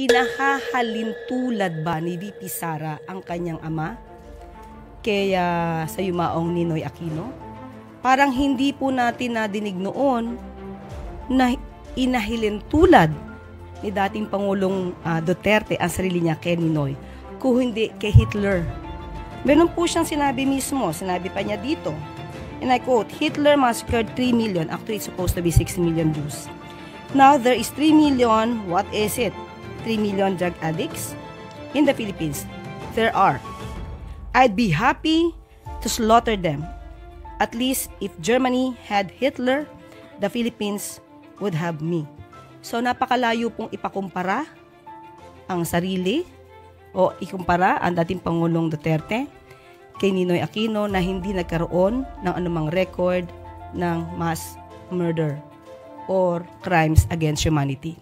Inahahalintulad ba ni VP Sara ang kanyang ama kaya sa yumaong Ninoy Aquino? Parang hindi po natin nadinig noon na inahilintulad ni dating Pangulong Duterte ang sarili niya kay Ninoy, kung hindi kay Hitler. Meron po siyang sinabi mismo, sinabi pa niya dito, and I quote, Hitler massacred 3 million, actually it's supposed to be 6 million Jews. Now there is 3 million, what is it? 3 million drug addicts in the Philippines. There are. I'd be happy to slaughter them. At least if Germany had Hitler, the Philippines would have me. So napakalayo pong ipakumpara ang sarili o ikumpara ang dating Pangulong Duterte kay Ninoy Aquino na hindi nagkaroon ng anumang record ng mass murder or crimes against humanity.